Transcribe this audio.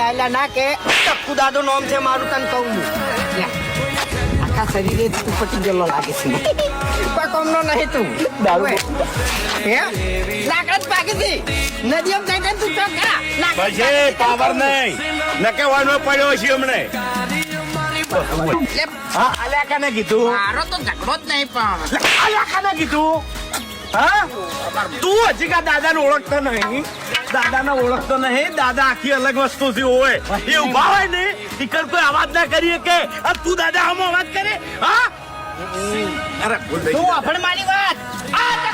એટલે ના કે ટક્કુ દાદો નામ છે મારું તને કહું આખા શરીરે તું પટી ગયેલો લાગે છે કોઈ કોમનો નહીં તું દારૂ હે લાકડ પાકી હતી નદીમ જઈને તું તો કા પછી પાવર નહીં નકે વાનો પડ્યો છે હમણે હા આલ્યા કાને કીધું મારો તો ઝઘડો જ નહીં પણ આલ્યા કાને કીધું હા તું હજી કા દાદાને ઓળખતો નહીં દાદાને ઓળખતો નહીં દાદા આખી અલગ વસ્તુ થી હોય એ ઉભા હોય ને ઈકર કોઈ અવાજ ના કરીએ કે તું દાદા આમ અવાજ કરે હા અરે ભૂલ થઈ તું અફડ મારી વાત આ